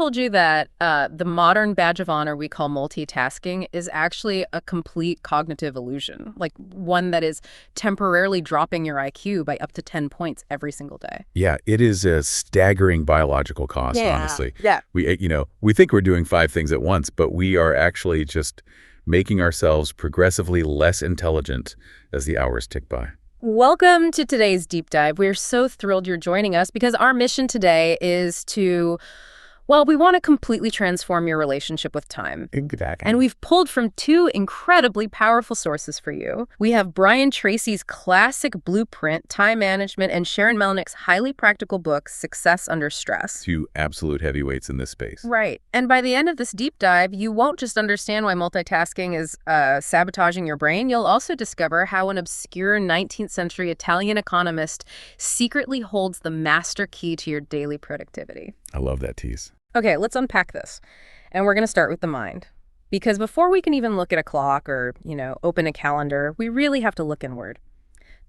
told you that the modern badge of honor we call multitasking is actually a complete cognitive illusion, like one that is temporarily dropping your IQ by up to 10 points every single day. Yeah, it is a staggering biological cost, honestly. Yeah. We think we're doing 5 things at once, but we are actually just making ourselves progressively less intelligent as the hours tick by. Welcome to today's deep dive. We're so thrilled you're joining us because our mission today is to, well, we want to completely transform your relationship with time. Exactly. And we've pulled from 2 incredibly powerful sources for you. We have Brian Tracy's classic blueprint, Time Management, and Sharon Melnick's highly practical book, Success Under Stress. 2 absolute heavyweights in this space. Right. And by the end of this deep dive, you won't just understand why multitasking is sabotaging your brain. You'll also discover how an obscure 19th century Italian economist secretly holds the master key to your daily productivity. I love that tease. Okay, let's unpack this. And we're going to start with the mind. Because before we can even look at a clock or, open a calendar, we really have to look inward.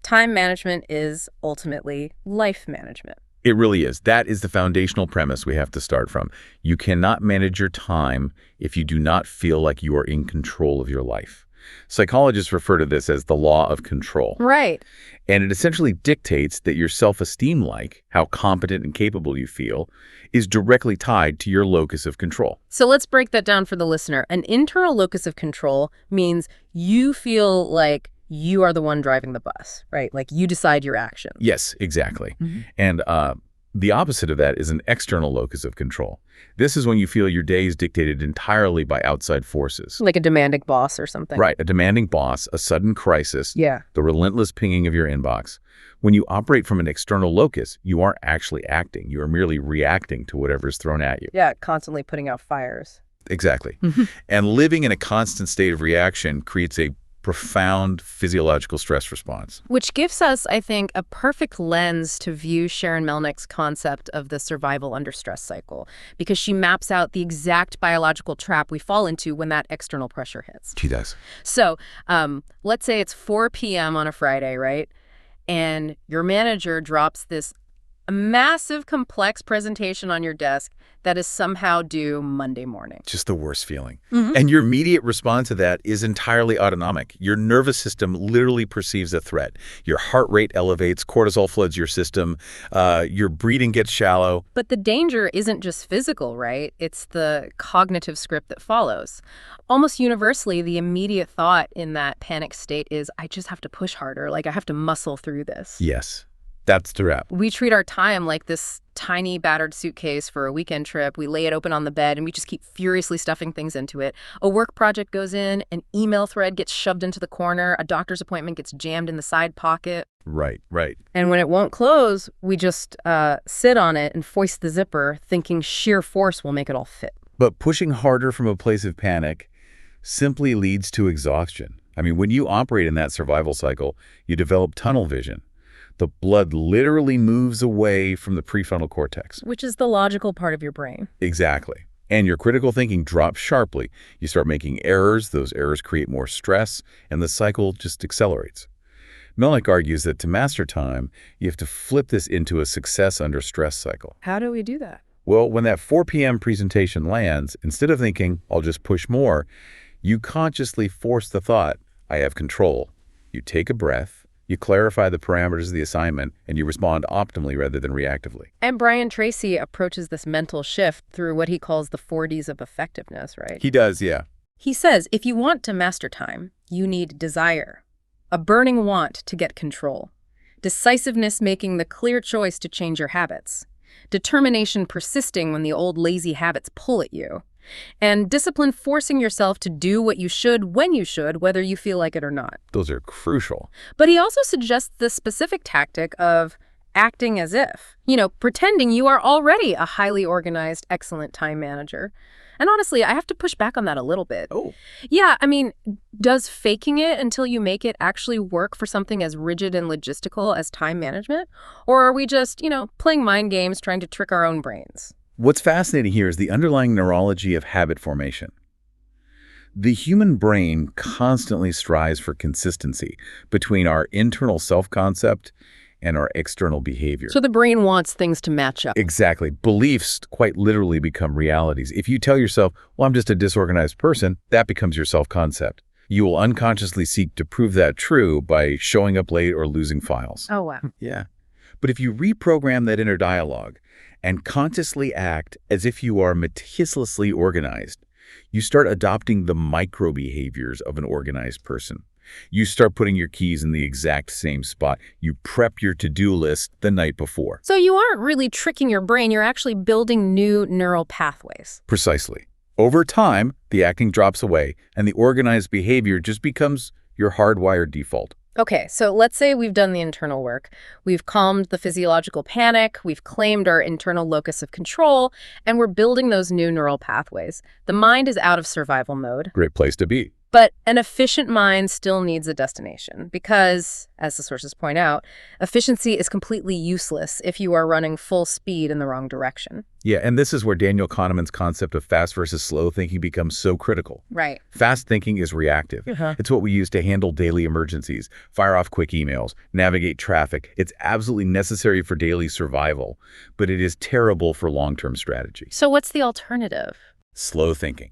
Time management is ultimately life management. It really is. That is the foundational premise we have to start from. You cannot manage your time if you do not feel like you are in control of your life. Psychologists refer to this as the law of control. Right. And it essentially dictates that your self-esteem, like how competent and capable you feel, is directly tied to your locus of control. So let's break that down for the listener. An internal locus of control means you feel like you are the one driving the bus, right? Like you decide your actions. Yes, exactly. Mm-hmm. And the opposite of that is an external locus of control. This is when you feel your day is dictated entirely by outside forces. Like a demanding boss or something. Right, a demanding boss, a sudden crisis, the relentless pinging of your inbox. When you operate from an external locus, you aren't actually acting. You are merely reacting to whatever's thrown at you. Yeah, constantly putting out fires. Exactly. And living in a constant state of reaction creates a profound physiological stress response. Which gives us, I think, a perfect lens to view Sharon Melnick's concept of the survival under stress cycle, because she maps out the exact biological trap we fall into when that external pressure hits. She does. So let's say it's 4 p.m. on a Friday, right? And your manager drops this massive, complex presentation on your desk that is somehow due Monday morning. Just the worst feeling. And your immediate response to that is entirely autonomic. Your nervous system literally perceives a threat. Your heart rate elevates, cortisol floods your system, your breathing gets shallow. But the danger isn't just physical, right? It's the cognitive script that follows. Almost universally, the immediate thought in that panic state is, I just have to push harder, like I have to muscle through this. Yes. That's the wrap. We treat our time like this tiny battered suitcase for a weekend trip. We lay it open on the bed and we just keep furiously stuffing things into it. A work project goes in, an email thread gets shoved into the corner, a doctor's appointment gets jammed in the side pocket. Right. And when it won't close, we just sit on it and foist the zipper, thinking sheer force will make it all fit. But pushing harder from a place of panic simply leads to exhaustion. I mean, when you operate in that survival cycle, you develop tunnel vision. The blood literally moves away from the prefrontal cortex. Which is the logical part of your brain. Exactly. And your critical thinking drops sharply. You start making errors, those errors create more stress, and the cycle just accelerates. Melnick argues that to master time, you have to flip this into a success under stress cycle. How do we do that? Well, when that 4 p.m. presentation lands, instead of thinking, I'll just push more, you consciously force the thought, I have control. You take a breath. You clarify the parameters of the assignment, and you respond optimally rather than reactively. And Brian Tracy approaches this mental shift through what he calls the 4 Ds of effectiveness, right? He does, yeah. He says, if you want to master time, you need desire, a burning want to get control, decisiveness making the clear choice to change your habits, determination persisting when the old lazy habits pull at you, and discipline forcing yourself to do what you should when you should, whether you feel like it or not. Those are crucial. But he also suggests the specific tactic of acting as if, pretending you are already a highly organized, excellent time manager. And honestly, I have to push back on that a little bit. Oh. Yeah, I mean, does faking it until you make it actually work for something as rigid and logistical as time management? Or are we just, playing mind games trying to trick our own brains? What's fascinating here is the underlying neurology of habit formation. The human brain constantly strives for consistency between our internal self-concept and our external behavior. So the brain wants things to match up. Exactly. Beliefs quite literally become realities. If you tell yourself, well, I'm just a disorganized person, that becomes your self-concept. You will unconsciously seek to prove that true by showing up late or losing files. Oh, wow. Yeah. But if you reprogram that inner dialogue and consciously act as if you are meticulously organized, you start adopting the micro behaviors of an organized person. You start putting your keys in the exact same spot. You prep your to-do list the night before. So you aren't really tricking your brain, you're actually building new neural pathways. Precisely. Over time, the acting drops away, and the organized behavior just becomes your hardwired default. Okay, so let's say we've done the internal work. We've calmed the physiological panic, we've claimed our internal locus of control, and we're building those new neural pathways. The mind is out of survival mode. Great place to be. But an efficient mind still needs a destination because, as the sources point out, efficiency is completely useless if you are running full speed in the wrong direction. Yeah, and this is where Daniel Kahneman's concept of fast versus slow thinking becomes so critical. Right. Fast thinking is reactive. It's what we use to handle daily emergencies, fire off quick emails, navigate traffic. It's absolutely necessary for daily survival, but it is terrible for long-term strategy. So what's the alternative? Slow thinking.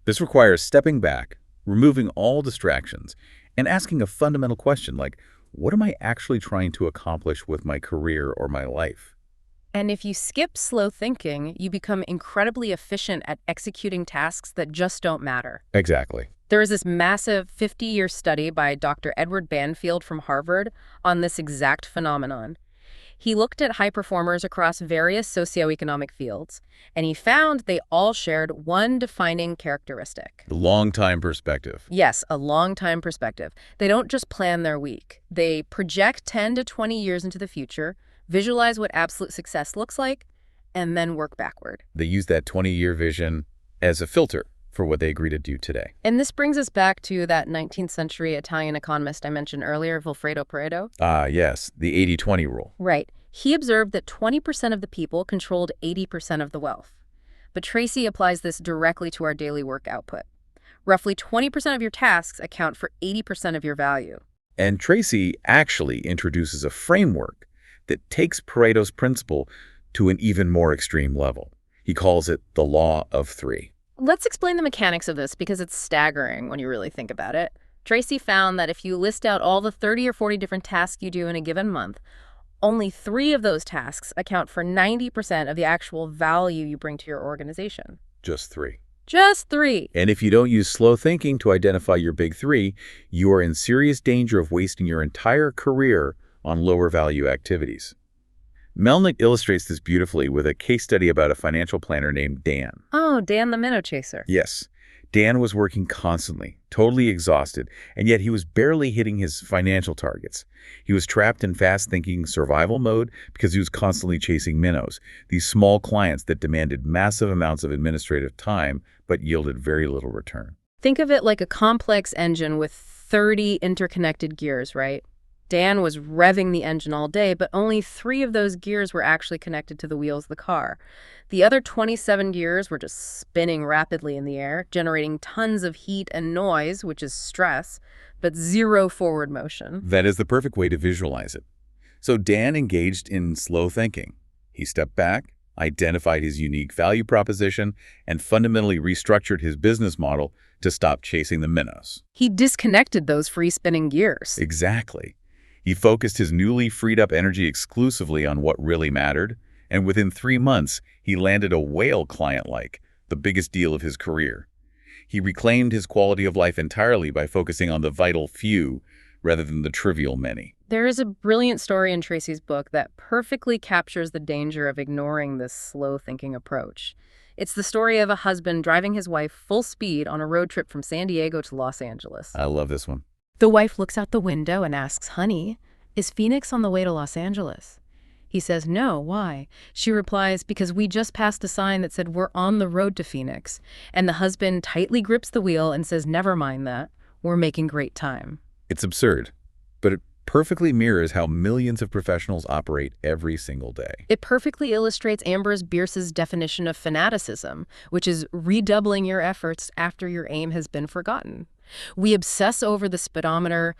This requires stepping back, removing all distractions, and asking a fundamental question like, what am I actually trying to accomplish with my career or my life? And if you skip slow thinking, you become incredibly efficient at executing tasks that just don't matter. Exactly. There is this massive 50-year study by Dr. Edward Banfield from Harvard on this exact phenomenon. He looked at high performers across various socioeconomic fields, and he found they all shared one defining characteristic. The long-time perspective. Yes, a long-time perspective. They don't just plan their week. They project 10 to 20 years into the future, visualize what absolute success looks like, and then work backward. They use that 20-year vision as a filter for what they agree to do today. And this brings us back to that 19th century Italian economist I mentioned earlier, Vilfredo Pareto. Yes, the 80-20 rule. Right. He observed that 20% of the people controlled 80% of the wealth. But Tracy applies this directly to our daily work output. Roughly 20% of your tasks account for 80% of your value. And Tracy actually introduces a framework that takes Pareto's principle to an even more extreme level. He calls it the law of three. Let's explain the mechanics of this because it's staggering when you really think about it. Tracy found that if you list out all the 30 or 40 different tasks you do in a given month, only 3 of those tasks account for 90% of the actual value you bring to your organization. Just 3. Just 3. And if you don't use slow thinking to identify your big 3, you are in serious danger of wasting your entire career on lower value activities. Melnick illustrates this beautifully with a case study about a financial planner named Dan. Oh, Dan the Minnow Chaser. Yes. Dan was working constantly, totally exhausted, and yet he was barely hitting his financial targets. He was trapped in fast-thinking survival mode because he was constantly chasing minnows, these small clients that demanded massive amounts of administrative time but yielded very little return. Think of it like a complex engine with 30 interconnected gears, right? Dan was revving the engine all day, but only 3 of those gears were actually connected to the wheels of the car. The other 27 gears were just spinning rapidly in the air, generating tons of heat and noise, which is stress, but zero forward motion. That is the perfect way to visualize it. So Dan engaged in slow thinking. He stepped back, identified his unique value proposition, and fundamentally restructured his business model to stop chasing the minnows. He disconnected those free spinning gears. Exactly. He focused his newly freed up energy exclusively on what really mattered, and within 3 months, he landed a whale client like the biggest deal of his career. He reclaimed his quality of life entirely by focusing on the vital few rather than the trivial many. There is a brilliant story in Tracy's book that perfectly captures the danger of ignoring this slow-thinking approach. It's the story of a husband driving his wife full speed on a road trip from San Diego to Los Angeles. I love this one. The wife looks out the window and asks, "Honey, is Phoenix on the way to Los Angeles?" He says, "No, why?" She replies, "Because we just passed a sign that said we're on the road to Phoenix." And the husband tightly grips the wheel and says, "Never mind that. We're making great time." It's absurd, but it perfectly mirrors how millions of professionals operate every single day. It perfectly illustrates Ambrose Bierce's definition of fanaticism, which is redoubling your efforts after your aim has been forgotten. We obsess over the speedometer,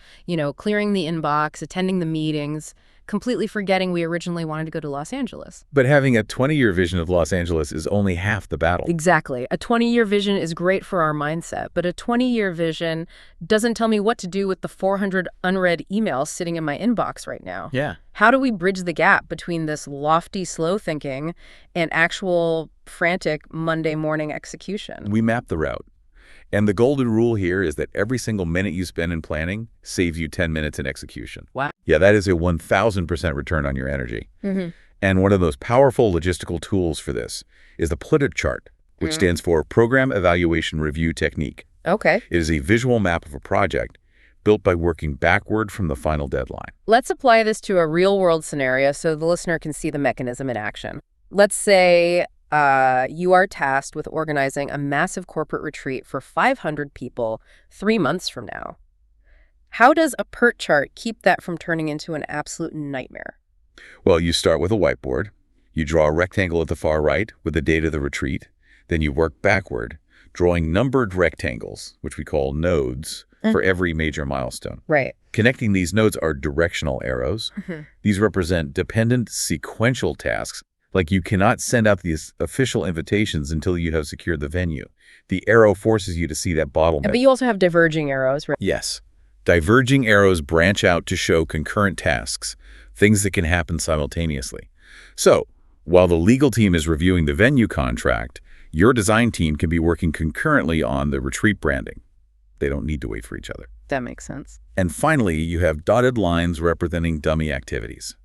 clearing the inbox, attending the meetings, completely forgetting we originally wanted to go to Los Angeles. But having a 20-year vision of Los Angeles is only half the battle. Exactly. A 20-year vision is great for our mindset, but a 20-year vision doesn't tell me what to do with the 400 unread emails sitting in my inbox right now. Yeah. How do we bridge the gap between this lofty, slow thinking and actual frantic Monday morning execution? We map the route. And the golden rule here is that every single minute you spend in planning saves you 10 minutes in execution. Wow. Yeah, that is a 1,000% return on your energy. And one of those powerful logistical tools for this is the PLITT chart, which stands for Program Evaluation Review Technique. Okay. It is a visual map of a project built by working backward from the final deadline. Let's apply this to a real-world scenario so the listener can see the mechanism in action. Let's say you are tasked with organizing a massive corporate retreat for 500 people 3 months from now. How does a PERT chart keep that from turning into an absolute nightmare? Well, you start with a whiteboard. You draw a rectangle at the far right with the date of the retreat. Then you work backward, drawing numbered rectangles, which we call nodes, for every major milestone. Right. Connecting these nodes are directional arrows. These represent dependent sequential tasks. Like you cannot send out these official invitations until you have secured the venue. The arrow forces you to see that bottleneck. But you also have diverging arrows, right? Yes. Diverging arrows branch out to show concurrent tasks, things that can happen simultaneously. So, while the legal team is reviewing the venue contract, your design team can be working concurrently on the retreat branding. They don't need to wait for each other. That makes sense. And finally, you have dotted lines representing dummy activities.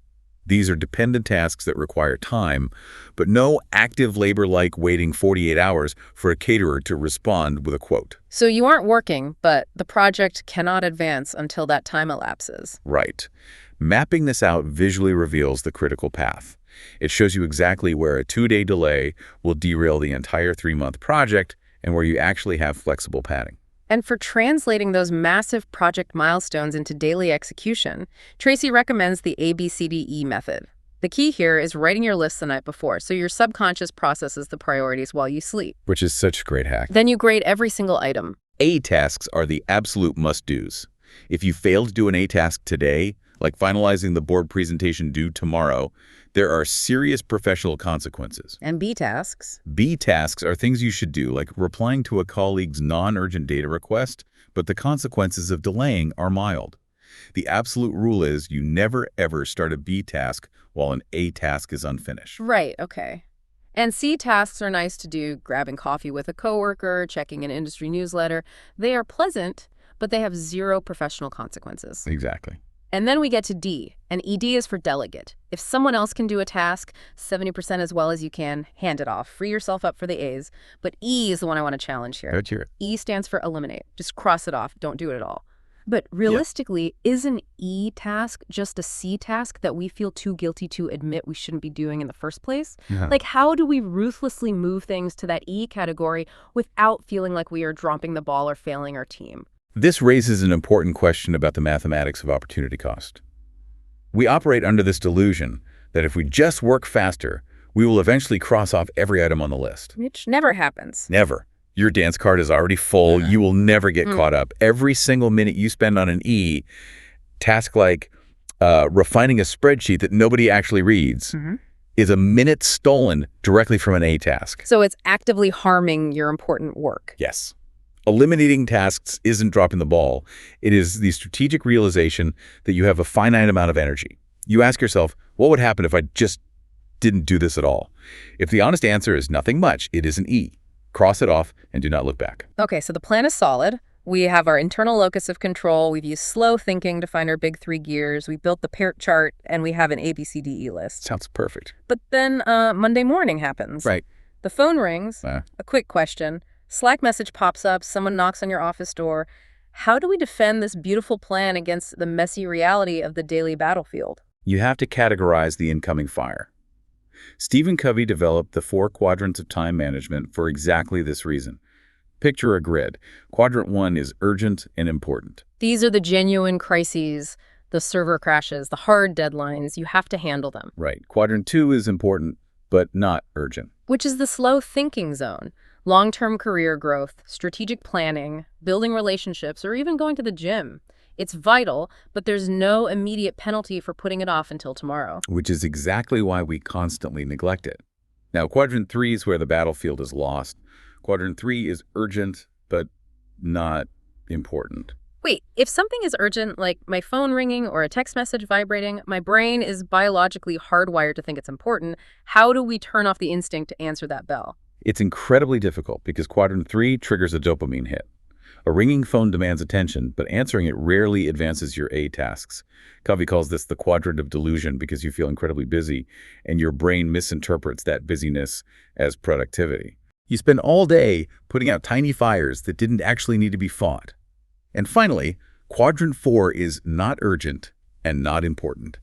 These are dependent tasks that require time, but no active labor like waiting 48 hours for a caterer to respond with a quote. So you aren't working, but the project cannot advance until that time elapses. Right. Mapping this out visually reveals the critical path. It shows you exactly where a 2-day delay will derail the entire 3-month project and where you actually have flexible padding. And for translating those massive project milestones into daily execution, Tracy recommends the ABCDE method. The key here is writing your list the night before, so your subconscious processes the priorities while you sleep. Which is such a great hack. Then you grade every single item. A tasks are the absolute must-dos. If you fail to do an A task today, like finalizing the board presentation due tomorrow, there are serious professional consequences. And B tasks? B tasks are things you should do, like replying to a colleague's non-urgent data request, but the consequences of delaying are mild. The absolute rule is you never, ever start a B task while an A task is unfinished. Right, okay. And C tasks are nice to do, grabbing coffee with a coworker, checking an industry newsletter. They are pleasant, but they have zero professional consequences. Exactly. And then we get to D, and ED is for delegate. If someone else can do a task 70% as well as you can, hand it off. Free yourself up for the A's. But E is the one I want to challenge here. Let's hear it. E stands for eliminate. Just cross it off. Don't do it at all. But realistically, is an E task just a C task that we feel too guilty to admit we shouldn't be doing in the first place? Like, how do we ruthlessly move things to that E category without feeling like we are dropping the ball or failing our team? This raises an important question about the mathematics of opportunity cost. We operate under this delusion that if we just work faster, we will eventually cross off every item on the list. Which never happens. Never. Your dance card is already full. You will never get caught up. Every single minute you spend on an E, task like refining a spreadsheet that nobody actually reads, is a minute stolen directly from an A task. So it's actively harming your important work. Yes. Eliminating tasks isn't dropping the ball. It is the strategic realization that you have a finite amount of energy. You ask yourself, what would happen if I just didn't do this at all? If the honest answer is nothing much, it is an E. Cross it off and do not look back. Okay, so the plan is solid. We have our internal locus of control. We've used slow thinking to find our big 3 gears. We built the PERT chart, and we have an ABCDE list. Sounds perfect. But then Monday morning happens. Right. The phone rings. A quick question. Slack message pops up. Someone knocks on your office door. How do we defend this beautiful plan against the messy reality of the daily battlefield? You have to categorize the incoming fire. Stephen Covey developed the 4 quadrants of time management for exactly this reason. Picture a grid. Quadrant 1 is urgent and important. These are the genuine crises, the server crashes, the hard deadlines. You have to handle them. Right. Quadrant 2 is important, but not urgent. Which is the slow thinking zone. Long-term career growth, strategic planning, building relationships, or even going to the gym. It's vital, but there's no immediate penalty for putting it off until tomorrow. Which is exactly why we constantly neglect it. Now, quadrant 3 is where the battlefield is lost. Quadrant 3 is urgent, but not important. Wait, if something is urgent, like my phone ringing or a text message vibrating, my brain is biologically hardwired to think it's important. How do we turn off the instinct to answer that bell? It's incredibly difficult because quadrant 3 triggers a dopamine hit. A ringing phone demands attention, but answering it rarely advances your A tasks. Covey calls this the quadrant of delusion because you feel incredibly busy, and your brain misinterprets that busyness as productivity. You spend all day putting out tiny fires that didn't actually need to be fought. And finally, quadrant 4 is not urgent and not important.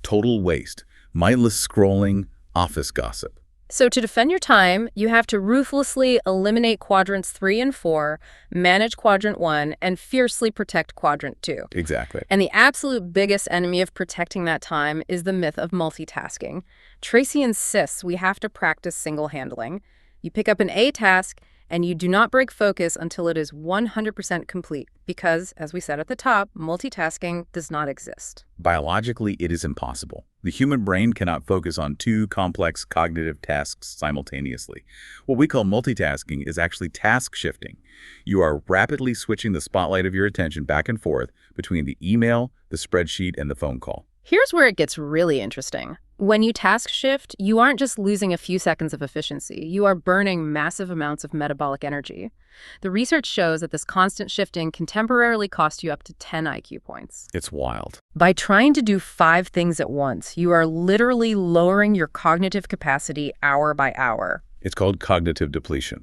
Total waste, mindless scrolling, office gossip. So to defend your time, you have to ruthlessly eliminate quadrants 3 and 4, manage quadrant 1, and fiercely protect quadrant 2. Exactly. And the absolute biggest enemy of protecting that time is the myth of multitasking. Tracy insists we have to practice single-handling. You pick up an A task, and you do not break focus until it is 100% complete because, as we said at the top, multitasking does not exist. Biologically, it is impossible. The human brain cannot focus on two complex cognitive tasks simultaneously. What we call multitasking is actually task shifting. You are rapidly switching the spotlight of your attention back and forth between the email, the spreadsheet, and the phone call. Here's where it gets really interesting. When you task shift, you aren't just losing a few seconds of efficiency. You are burning massive amounts of metabolic energy. The research shows that this constant shifting can temporarily cost you up to 10 IQ points. It's wild. By trying to do 5 things at once, you are literally lowering your cognitive capacity hour by hour. It's called cognitive depletion.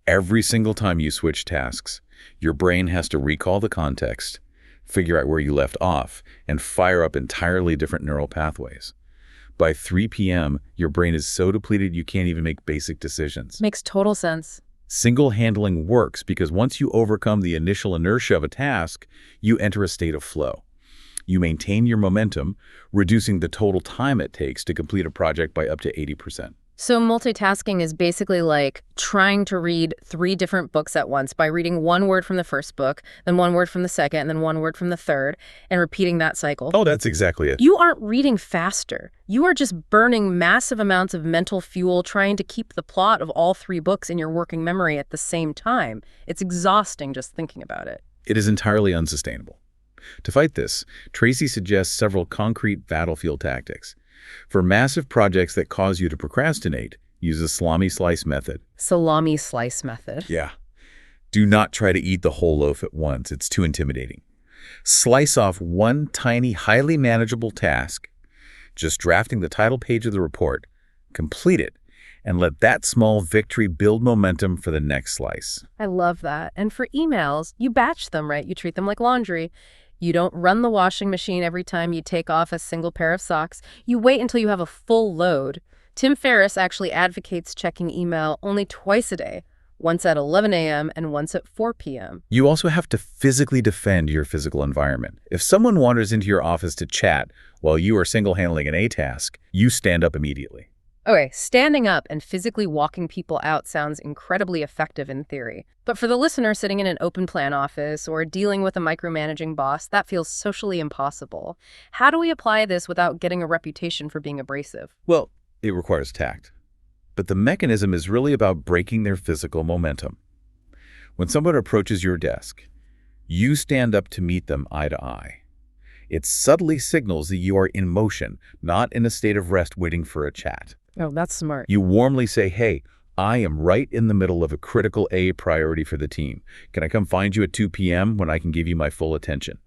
Every single time you switch tasks, your brain has to recall the context, figure out where you left off, and fire up entirely different neural pathways. By 3 p.m., your brain is so depleted you can't even make basic decisions. Makes total sense. Single handling works because once you overcome the initial inertia of a task, you enter a state of flow. You maintain your momentum, reducing the total time it takes to complete a project by up to 80%. So multitasking is basically like trying to read 3 different books at once by reading 1 word from the first book, then 1 word from the second, and then 1 word from the third, and repeating that cycle. Oh, that's exactly it. You aren't reading faster. You are just burning massive amounts of mental fuel trying to keep the plot of all 3 books in your working memory at the same time. It's exhausting just thinking about it. It is entirely unsustainable. To fight this, Tracy suggests several concrete battlefield tactics. For massive projects that cause you to procrastinate, use the salami slice method. Salami slice method. Yeah. Do not try to eat the whole loaf at once. It's too intimidating. Slice off one tiny, highly manageable task, just drafting the title page of the report, complete it, and let that small victory build momentum for the next slice. I love that. And for emails, you batch them, right? You treat them like laundry. You don't run the washing machine every time you take off a single pair of socks. You wait until you have a full load. Tim Ferriss actually advocates checking email only twice a day, once at 11 a.m. and once at 4 p.m. You also have to physically defend your physical environment. If someone wanders into your office to chat while you are single-handling an A task, you stand up immediately. Okay, standing up and physically walking people out sounds incredibly effective in theory. But for the listener sitting in an open plan office or dealing with a micromanaging boss, that feels socially impossible. How do we apply this without getting a reputation for being abrasive? Well, it requires tact. But the mechanism is really about breaking their physical momentum. When someone approaches your desk, you stand up to meet them eye to eye. It subtly signals that you are in motion, not in a state of rest waiting for a chat. Oh, that's smart. You warmly say, hey, I am right in the middle of a critical A priority for the team. Can I come find you at 2 p.m. when I can give you my full attention?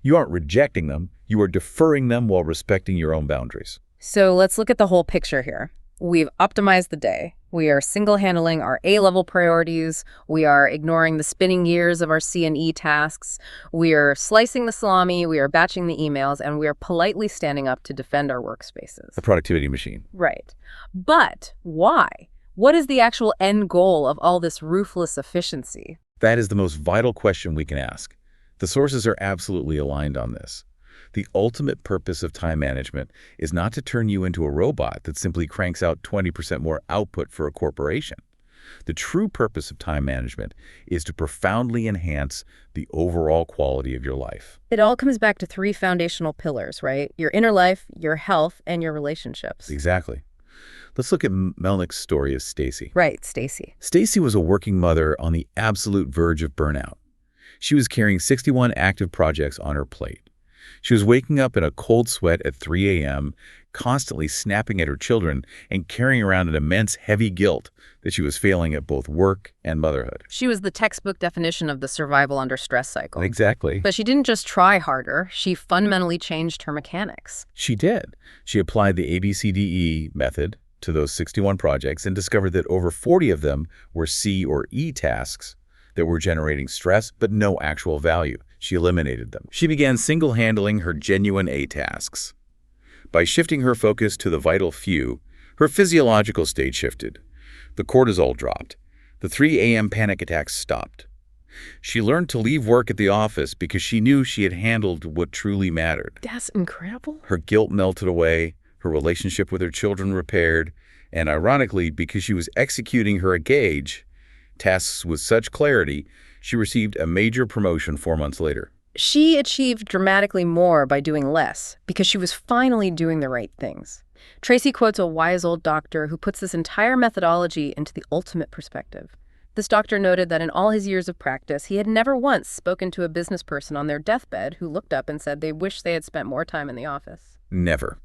You aren't rejecting them. You are deferring them while respecting your own boundaries. So let's look at the whole picture here. We've optimized the day. We are single-handling our A-level priorities. We are ignoring the spinning gears of our C and E tasks. We are slicing the salami. We are batching the emails. And we are politely standing up to defend our workspaces. A productivity machine. Right. But why? What is the actual end goal of all this ruthless efficiency? That is the most vital question we can ask. The sources are absolutely aligned on this. The ultimate purpose of time management is not to turn you into a robot that simply cranks out 20% more output for a corporation. The true purpose of time management is to profoundly enhance the overall quality of your life. It all comes back to three foundational pillars, right? Your inner life, your health, and your relationships. Exactly. Let's look at Melnick's story of Stacy. Right, Stacy. Stacy was a working mother on the absolute verge of burnout. She was carrying 61 active projects on her plate. She was waking up in a cold sweat at 3 a.m., constantly snapping at her children and carrying around an immense heavy guilt that she was failing at both work and motherhood. She was the textbook definition of the survival under stress cycle. Exactly. But she didn't just try harder, she fundamentally changed her mechanics. She did. She applied the ABCDE method to those 61 projects and discovered that over 40 of them were C or E tasks that were generating stress but no actual value. She eliminated them. She began single-handling her genuine A tasks. By shifting her focus to the vital few, her physiological state shifted. The cortisol dropped. The 3 a.m. panic attacks stopped. She learned to leave work at the office because she knew she had handled what truly mattered. That's incredible. Her guilt melted away, her relationship with her children repaired, and ironically, because she was executing her engage tasks with such clarity, she received a major promotion 4 months later. She achieved dramatically more by doing less because she was finally doing the right things. Tracy quotes a wise old doctor who puts this entire methodology into the ultimate perspective. This doctor noted that in all his years of practice, he had never once spoken to a business person on their deathbed who looked up and said they wished they had spent more time in the office. Never.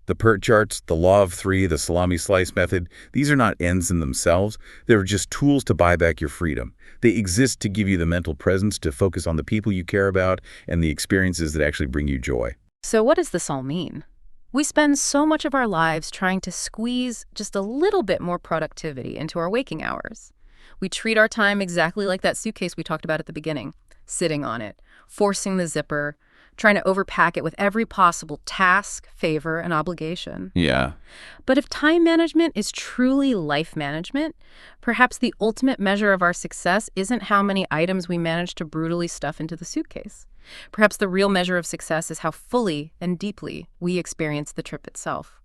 The PERT charts, the law of three, the salami slice method, these are not ends in themselves. They're just tools to buy back your freedom. They exist to give you the mental presence to focus on the people you care about and the experiences that actually bring you joy. So what does this all mean? We spend so much of our lives trying to squeeze just a little bit more productivity into our waking hours. We treat our time exactly like that suitcase we talked about at the beginning, sitting on it, forcing the zipper, trying to overpack it with every possible task, favor, and obligation. Yeah. But if time management is truly life management, perhaps the ultimate measure of our success isn't how many items we manage to brutally stuff into the suitcase. Perhaps the real measure of success is how fully and deeply we experience the trip itself.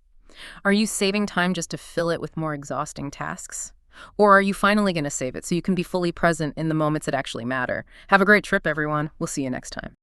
Are you saving time just to fill it with more exhausting tasks? Or are you finally going to save it so you can be fully present in the moments that actually matter? Have a great trip, everyone. We'll see you next time.